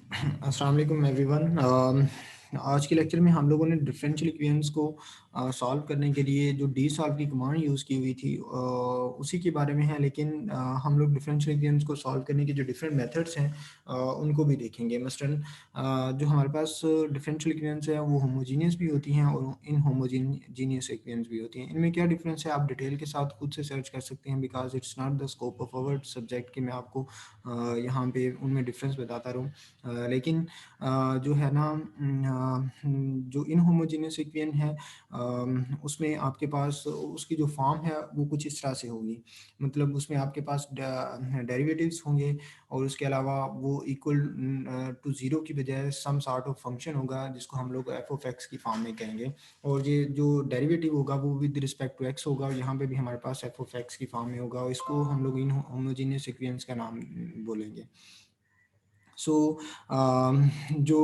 अस्सलाम वालेकुम एवरीवन। आज के लेक्चर में हम लोगों ने डिफरेंशियल इक्वेशंस को सॉल्व करने के लिए जो डी सॉल्व की कमांड यूज़ की हुई थी उसी के बारे में है, लेकिन हम लोग डिफरेंशियल इक्वेशंस को सॉल्व करने के जो डिफरेंट मेथड्स हैं उनको भी देखेंगे। मसलन जो हमारे पास डिफरेंशियल इक्वेशंस है वो होमोजीनियस भी होती हैं और इन होमोजीनियस इक्वेशंस भी होती हैं। इनमें क्या डिफरेंस है आप डिटेल के साथ खुद से सर्च कर सकते हैं, because it's not the scope of our subject कि मैं आपको यहाँ पे उनमें डिफरेंस बताता रहूँ। लेकिन जो है ना जो इनहोमोजेनियस इक्वेशन है उसमें आपके पास उसकी जो फॉर्म है वो कुछ इस तरह से होगी। मतलब उसमें आपके पास डेरिवेटिव्स होंगे और उसके अलावा वो इक्वल टू ज़ीरो की बजाय सम सॉर्ट ऑफ फंक्शन होगा जिसको हम लोग एफ ऑफ एक्स की फॉर्म में कहेंगे। और ये जो डेरिवेटिव होगा वो विद रिस्पेक्ट टू एक्स होगा और यहाँ पे भी हमारे पास एफ ऑफ एक्स की फॉर्म में होगा और इसको हम लोग इन होमोजेनियस इक्वेशंस का नाम बोलेंगे। सो जो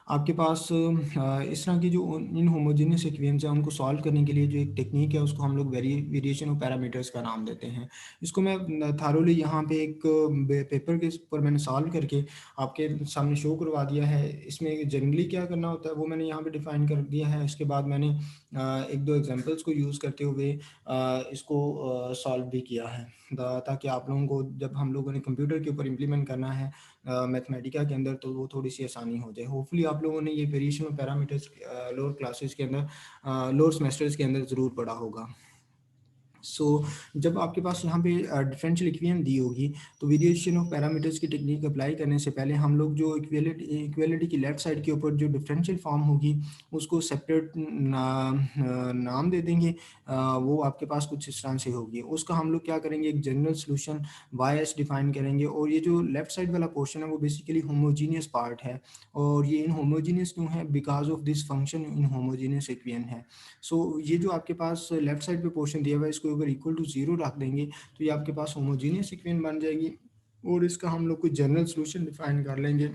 आपके पास इस तरह की जो इन होमोजेनियस इक्वेशंस हैं उनको सॉल्व करने के लिए जो एक टेक्निक है उसको हम लोग वेरिएशन ऑफ पैरामीटर्स का नाम देते हैं। इसको मैं थारोली यहाँ पे एक पेपर के ऊपर मैंने सॉल्व करके आपके सामने शो करवा दिया है। इसमें जनरली क्या करना होता है वो मैंने यहाँ पे डिफाइन कर दिया है। उसके बाद मैंने एक दो एग्जांपल्स को यूज़ करते हुए इसको सॉल्व भी किया है ताकि आप लोगों को जब हम लोगों ने कंप्यूटर के ऊपर इम्प्लीमेंट करना है मैथमेटिका के अंदर तो वो थोड़ी सी आसानी हो जाए। होपफुली आप लोगों ने ये variation of parameters lower classes के अंदर लोअर सेमेस्टर्स के अंदर ज़रूर पढ़ा होगा। सो जब आपके पास यहाँ पे डिफरेंशियल इक्वेशन दी होगी तो वेरिएशन ऑफ पैरामीटर्स की टेक्निक अप्लाई करने से पहले हम लोग जो इक्वेलिटी की लेफ्ट साइड के ऊपर जो डिफरेंशियल फॉर्म होगी उसको सेपरेट नाम दे देंगे। वो आपके पास कुछ इस तरह से होगी। उसका हम लोग क्या करेंगे, एक general solution why H define करेंगे और ये जो लेफ्ट साइड वाला पोर्शन है वो बेसिकली होमोजीनियस पार्ट है। और ये इन होमोजीनियस क्यों है, because of this function in homogeneous equation है। सो ये जो आपके पास लेफ्ट साइड पे पोर्शन दिया हुआ है इसको अगर इक्वल टू जीरो रख देंगे तो ये आपके पास होमोजीनियस इक्वेशन बन जाएगी। और इसका हम लोग कोई जनरल सोल्यूशन डिफाइन कर लेंगे,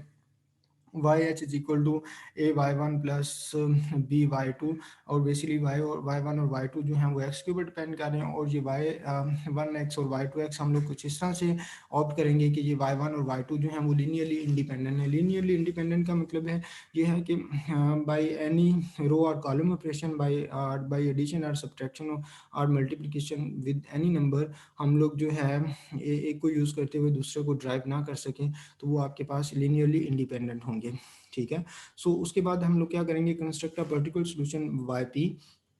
y h is equal to a y one plus b y two. और बेसिकली वाई और वाई वन और वाई टू जो हैं वो एक्स के ऊपर डिपेंड कर रहे हैं और ये वाई वन एक्स और वाई टू एक्स हम लोग कुछ इस तरह से ऑप्ट करेंगे कि ये वाई वन और वाई टू जो हैं वो लीनियरली इंडिपेंडेंट है। लीनियरली इंडिपेंडेंट का मतलब है ये है कि बाई एनी रो और कॉलम ऑपरेशन, बाई एडिशन और सब्ट्रैक्शन और मल्टीप्लिकेशन विद एनी नंबर हम लोग जो है एक को यूज़ करते हुए दूसरे को ड्राइव ना कर सकें तो वो आपके पास लीनियरली इंडिपेंडेंट होंगे। ठीक है। सो उसके बाद हम लोग क्या करेंगे, construct a particular solution y p,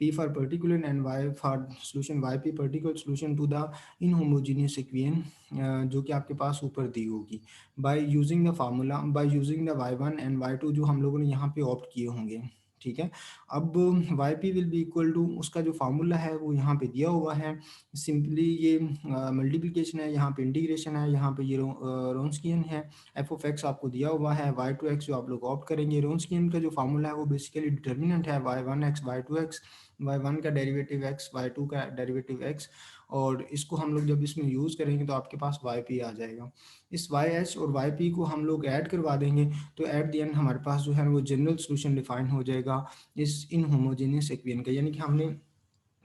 p for particular and y for solution y p particular solution to the inhomogeneous equation जो कि आपके पास ऊपर दी होगी by using the formula, by using the y one and y two जो हम लोगों ने यहाँ पे ऑप्ट किए होंगे। ठीक है। अब y p will be equal to, उसका जो फार्मूला है वो यहाँ पे दिया हुआ है। सिंपली ये मल्टीप्लिकेशन है, यहाँ पे इंटीग्रेशन है, यहाँ पे ये रोन्सकियन है। एफ ऑफ एक्स आपको दिया हुआ है, वाई टू एक्स जो आप लोग ऑप्ट करेंगे। रोन्सकियन का जो फार्मूला है वो बेसिकली डिटर्मिनेंट है y one x y two x, y one का डेरिवेटिव एक्स, वाई टू का डेरिवेटिव एक्स। और इसको हम लोग जब इसमें यूज़ करेंगे तो आपके पास वाई पी आ जाएगा। इस वाई एच और वाई पी को हम लोग ऐड करवा देंगे तो एट द एंड हमारे पास जो है वो जनरल सोल्यूशन डिफाइन हो जाएगा इस इन होमोजेनियस इक्वेशन का। यानी कि हमने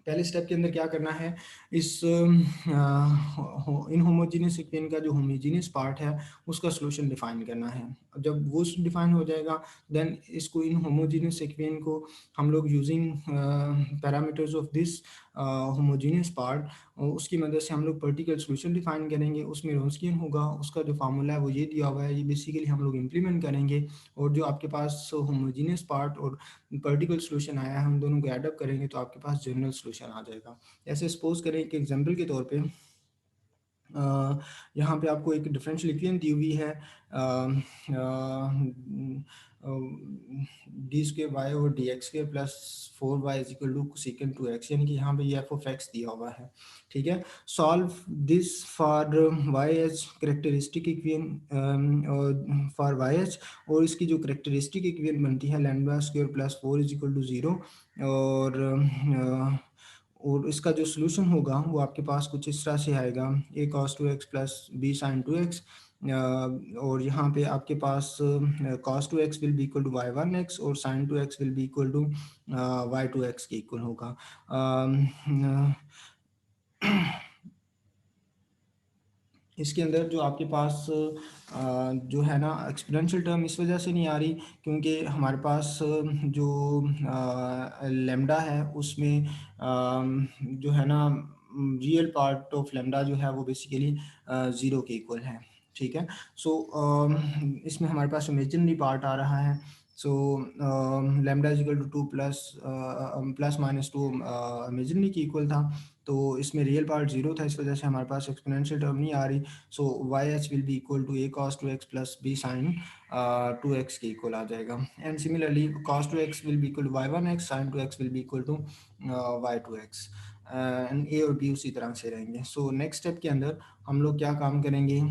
पहले स्टेप के अंदर क्या करना है, इस इन होमोजीनियस इक्वेशन का जो होमोजीनियस पार्ट है उसका सॉल्यूशन डिफाइन करना है। जब वो डिफाइन हो जाएगा देन इसको इन होमोजीनियस इक्वेशन को हम लोग using parameters of this homogeneous part उसकी मदद से हम लोग पर्टिकुलर सॉल्यूशन डिफाइन करेंगे। उसमें रोन्सकियन होगा, उसका जो फार्मूला है वो ये दिया हुआ है, ये बेसिकली हम लोग इम्प्लीमेंट करेंगे। और जो आपके पास होमोजीनियस पार्ट और पर्टिकुलर सॉल्यूशन आया है हम दोनों को ऐड अप करेंगे तो आपके पास जनरल सॉल्यूशन आ जाएगा। ऐसे सपोज करें कि एग्जांपल के तौर पे यहाँ पे आपको एक डिफरेंशियल इक्वेशन दी हुई है डी स्क्र वाई और d x square plus four y is equal to second two x, यानी कि यहाँ पे ये एफ ऑफ एक्स दिया हुआ है। ठीक है। Solve this for y h characteristic equation और फॉर वाई एच, और इसकी जो करेक्टरिस्टिक इक्वेशन बनती है lambda square plus four is equal to zero. और और इसका जो सोल्यूशन होगा वो आपके पास कुछ इस तरह से आएगा, A cos two x plus B sine two x. और यहाँ पे आपके पास cos two x will be equal to y one x और sine two x will be equal to y two x के इक्वल होगा। इसके अंदर जो आपके पास जो है ना एक्सपोनेंशियल टर्म इस वजह से नहीं आ रही क्योंकि हमारे पास जो लेमडा है उसमें जो है ना रियल पार्ट ऑफ लेमडा जो है वो बेसिकली ज़ीरो के इक्वल है। ठीक है। सो इसमें हमारे पास इमेजिनरी पार्ट आ रहा है। So lambda is equal to 2 plus plus minus 2 imaginary की इक्वल था, तो इसमें रियल पार्ट ज़ीरो था, इस वजह से हमारे पास एक्सपोनेंशियल टर्म नहीं आ रही। So y h will be equal to A cos two x plus B sine two x के इक्वल आ जाएगा। And similarly cos two x will be equal to y one x, sine two x will be equal to y two x. And A और B उसी तरह से रहेंगे। So next step के अंदर हम लोग क्या काम करेंगे,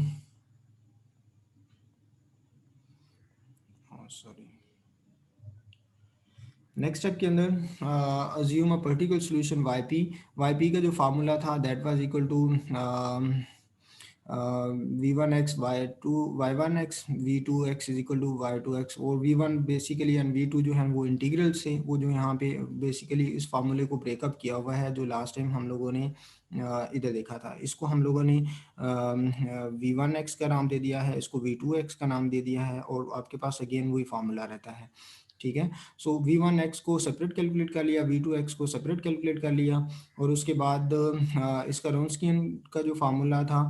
सॉरी, नेक्स्ट स्टेप के अंदर assume a particular solution y p का जो फार्मूला था that was equal to v one x y one x v two x is equal to y two x, और v one basically and v two जो है वो integral से, वो जो यहाँ पे बेसिकली इस फार्मूले को ब्रेकअप किया हुआ है जो लास्ट टाइम हम लोगों ने इधर देखा था। इसको हम लोगों ने वी वन एक्स का नाम दे दिया है, इसको वी टू एक्स का नाम दे दिया है, और आपके पास अगेन वही फार्मूला रहता है। ठीक है। सो वी वन एक्स को सेपरेट कैलकुलेट कर लिया, वी टू एक्स को सेपरेट कैलकुलेट कर लिया, और उसके बाद इसका रोन्सकियन का जो फार्मूला था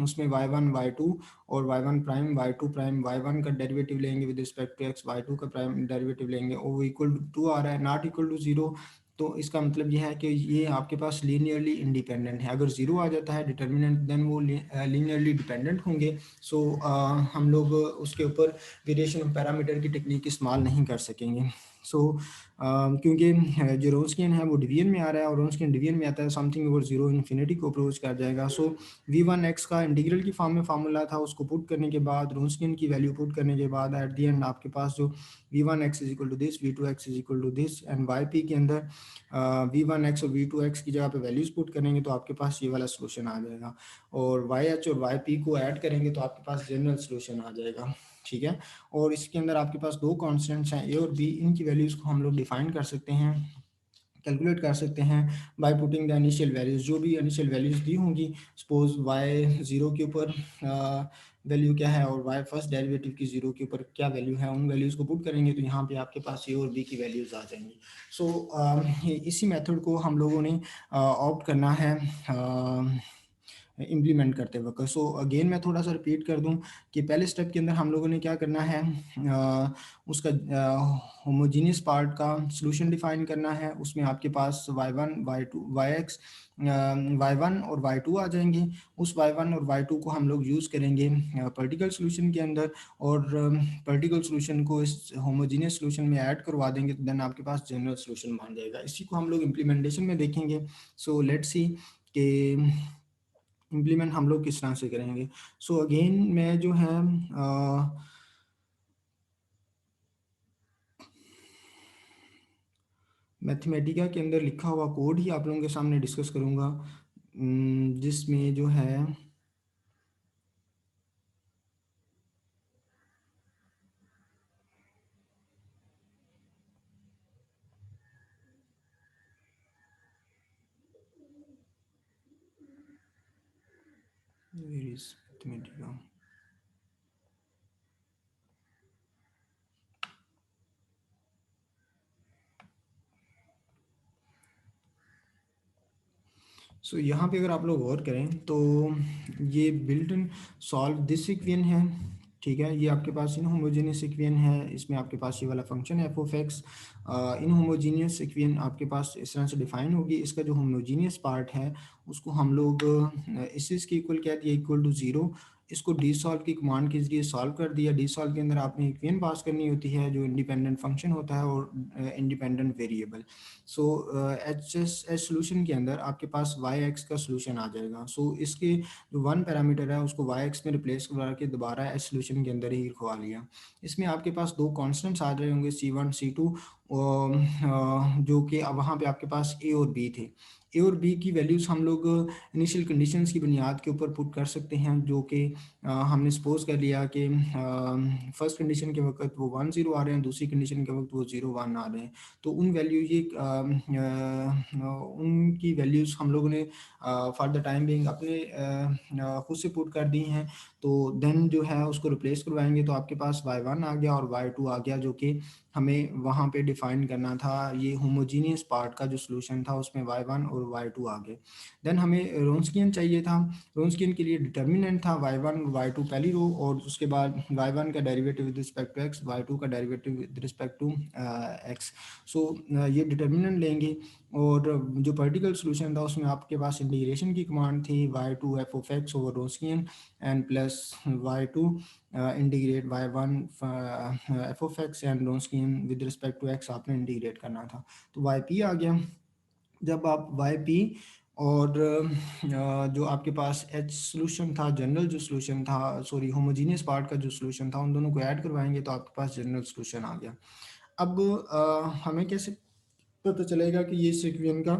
उसमें वाई वन वाई टू और y one prime y two prime, y one का डेरिवेटिव लेंगे with respect to x, y two का प्राइम डेरिवेटिव लेंगे, और वो इक्वल टू टू आ रहा है, नॉट इक्वल टू जीरो। तो इसका मतलब यह है कि ये आपके पास लीनियरली इंडिपेंडेंट है। अगर ज़ीरो आ जाता है डिटर्मिनेंट देन वो लीनियरली डिपेंडेंट होंगे। सो हम लोग उसके ऊपर वेरिएशन ऑफ पैरामीटर की टेक्निक इस्तेमाल नहीं कर सकेंगे। सो क्योंकि जो रोन्सकियन है वो डिवीजन में आ रहा है, और रोन्सकियन डिवीजन में आता है समथिंग ओवर जीरो इन्फिनिटी को अप्रोच कर जाएगा। सो वी वन एक्स का इंटीग्रल की फॉर्म में फार्मूला था, उसको पुट करने के बाद रोन्सकियन की वैल्यू पुट करने के बाद एट द एंड आपके पास जो v one x is equal to this, v two x is equal to this, and y p के अंदर वी वन एक्स और वी टू एक्स की जगह पे वैल्यूज पुट करेंगे तो आपके पास ये वाला सोल्यूशन आ जाएगा, और वाई एच और वाई पी को ऐड करेंगे तो आपके पास जनरल सोल्यूशन आ जाएगा। ठीक है। और इसके अंदर आपके पास दो कॉन्स्टेंट्स हैं ए और बी, इनकी वैल्यूज़ को हम लोग डिफाइन कर सकते हैं, कैलकुलेट कर सकते हैं by putting the initial values. जो भी इनिशियल वैल्यूज़ दी होंगी, सपोज वाई ज़ीरो के ऊपर वैल्यू क्या है और वाई फर्स्ट डेरिवेटिव की ज़ीरो के ऊपर क्या वैल्यू है, उन वैल्यूज़ को पुट करेंगे तो यहाँ पे आपके पास ए और बी की वैल्यूज़ आ जाएंगी। सो इसी मेथड को हम लोगों ने ऑप्ट करना है इम्प्लीमेंट करते वक्त। सो अगेन मैं थोड़ा सा रिपीट कर दूं कि पहले स्टेप के अंदर हम लोगों ने क्या करना है, उसका होमोजीनियस पार्ट का सॉल्यूशन डिफाइन करना है। उसमें आपके पास y one y two y x y one और वाई टू आ जाएंगे। उस वाई वन और वाई टू को हम लोग यूज़ करेंगे पर्टिकुलर सॉल्यूशन के अंदर, और पर्टिकुलर सॉल्यूशन को इस होमोजीनियस सॉल्यूशन में ऐड करवा देंगे तो देन आपके पास जनरल सॉल्यूशन बन जाएगा। इसी को हम लोग इम्प्लीमेंटेशन में देखेंगे। सो लेट्स सी कि इम्प्लीमेंट हम लोग किस तरह से करेंगे। सो अगेन मैं जो है मैथमेटिका के अंदर लिखा हुआ कोड ही आप लोगों के सामने डिस्कस करूँगा, जिसमें जो है मैथमेटिका, सो यहाँ पे अगर आप लोग गौर करें तो ये built in solve this equation है। ठीक है। ये आपके पास इन होमोजेनियस इक्वेशन है, इसमें आपके पास ये वाला फंक्शन है F of x. In homogeneous equation आपके पास इस तरह से डिफाइन होगी। इसका जो होमोजीनियस पार्ट है उसको हम लोग इसके इक्वल कह दिया, इक्वल टू ज़ीरो। इसको डी सॉल्व की कमांड के जरिए सॉल्व कर दिया। डी सॉल्व के अंदर आपने इक्वेशन पास करनी होती है जो इंडिपेंडेंट फंक्शन होता है और independent variable. So H S H solution के अंदर आपके पास वाई एक्स का सोल्यूशन आ जाएगा। सो इसके जो वन पैरामीटर है उसको वाई एक्स में रिप्लेस करवा के दोबारा एच सोल्यूशन के अंदर ही लिखवा लिया। इसमें आपके पास दो कॉन्स्टेंट्स आ रहे होंगे सी वन सी टू, जो कि अब वहाँ पे आपके पास ए और बी थे। ए और बी की वैल्यूज़ हम लोग इनिशियल कंडीशंस की बुनियाद के ऊपर पुट कर सकते हैं, जो कि हमने सपोज़ कर लिया कि फर्स्ट कंडीशन के वक़्त वो 1 0 आ रहे हैं, दूसरी कंडीशन के वक़्त वो 0 1 आ रहे हैं। तो उन वैल्यू ये उनकी वैल्यूज़ हम लोगों ने फॉर द टाइम बीइंग अपने खुद से पुट कर दी हैं। तो देन जो है उसको रिप्लेस करवाएँगे तो आपके पास y1 आ गया और y2 आ गया, जो कि हमें वहाँ पे डिफ़ाइन करना था। ये होमोजीनियस पार्ट का जो सॉल्यूशन था उसमें y1 और y2 आ गए। देन हमें रोंस्कियन चाहिए था। रोंस्कियन के लिए डिटर्मिनेंट था y1 और y2 पहली रो, और उसके बाद y1 का derivative with respect to x, y2 का derivative with respect to x। So ये डिटर्मिनेंट लेंगे, और जो पर्टिकुलर सॉल्यूशन था उसमें आपके पास इंटीग्रेशन की कमांड थी y2 f of x over Wronskian and plus y2 integrate y1 f of x and Wronskian with respect to x आपने इंटीग्रेट करना था। तो yp आ गया। जब आप yp और जो आपके पास h सॉल्यूशन था, जनरल जो सॉल्यूशन था, सॉरी होमोजेनियस पार्ट का जो सॉल्यूशन था, उन दोनों को ऐड करवाएंगे तो आपके पास जनरल सॉल्यूशन आ गया। अब हमें कैसे पता चलेगा कि ये इस इक्वेशन का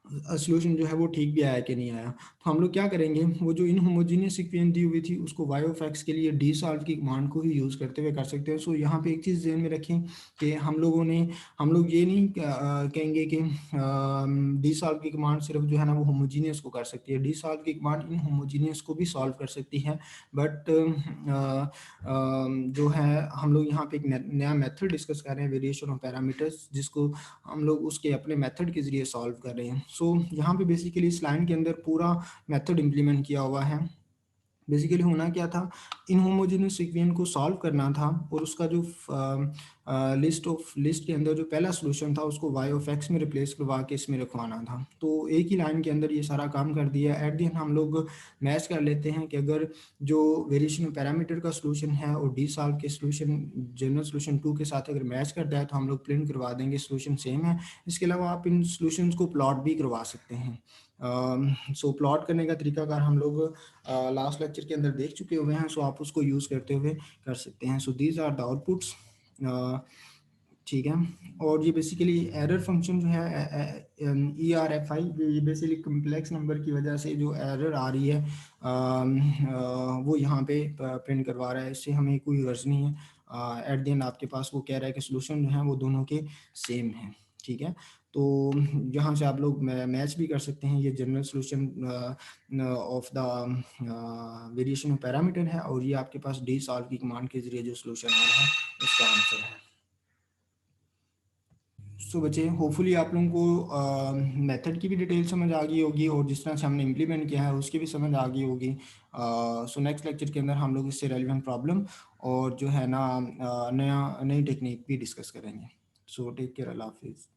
सॉल्यूशन जो है वो ठीक भी आया कि नहीं आया? तो हम लोग क्या करेंगे, वो जो इनहोमोजेनियस इक्वेशन दी हुई थी उसको y ऑफ x के लिए डी सॉल्व की कमांड को ही यूज़ करते हुए कर सकते हैं। सो यहाँ पे एक चीज़ ज़हन में रखें कि हम लोग ये नहीं कहेंगे कि डी सॉल्व की कमांड सिर्फ जो है ना वो होमोजेनियस को कर सकती है। डी सॉल्व की कमांड इनहोमोजेनियस को भी सॉल्व कर सकती है, बट जो है हम लोग यहाँ पे एक नया मेथड डिस्कस कर रहे हैं, वेरिएशन ऑफ पैरामीटर्स, जिसको हम लोग उसके अपने मेथड के ज़रिए सॉल्व कर रहे हैं। सो यहाँ पे बेसिकली इस लाइन के अंदर पूरा मेथड इम्प्लीमेंट किया हुआ है। बेसिकली होना क्या था, इनहोमोजेनियस इक्वेशन को सॉल्व करना था, और उसका जो लिस्ट के अंदर जो पहला सॉल्यूशन था उसको y ऑफ x में रिप्लेस करवा के इसमें रखवाना था। तो एक ही लाइन के अंदर ये सारा काम कर दिया। एट द एंड हम लोग मैच कर लेते हैं कि अगर जो वेरिएशन पैरामीटर का सॉल्यूशन है और डी सॉल्व के सॉल्यूशन जनरल सॉल्यूशन 2 के साथ अगर मैच करता है तो हम लोग प्रिंट करवा देंगे सॉल्यूशन सेम है। इसके अलावा आप इन सॉल्यूशंस को प्लॉट भी करवा सकते हैं। सो प्लॉट करने का तरीकाकार हम लोग लास्ट लेक्चर के अंदर देख चुके हुए हैं, सो आप उसको यूज़ करते हुए कर सकते हैं। So these are the outputs. ठीक है। और ये बेसिकली एरर फंक्शन जो है ERFI, ये बेसिकली कम्प्लेक्स नंबर की वजह से जो एरर आ रही है वो यहाँ पे प्रिंट करवा रहा है। इससे हमें कोई गर्ज नहीं है। एट द एंड आपके पास वो कह रहा है कि सोल्यूशन जो है वो दोनों के सेम हैं। ठीक है। तो यहाँ से आप लोग मैच भी कर सकते हैं। ये general solution of the variation of parameter है, और ये आपके पास डी सॉल्व की कमांड के जरिए जो सोल्यूशन आ रहा है उसका आंसर है। सो बच्चे, होपफुली आप लोगों को मेथड की भी डिटेल समझ आ गई होगी, और जिस तरह से हमने इम्प्लीमेंट किया है उसकी भी समझ आ गई होगी। सो नेक्स्ट लेक्चर के अंदर हम लोग इससे रेलिवेंट प्रॉब्लम और जो है ना नई टेक्निक भी डिस्कस करेंगे। सो टेक केयर, अल्लाह हाफिज़।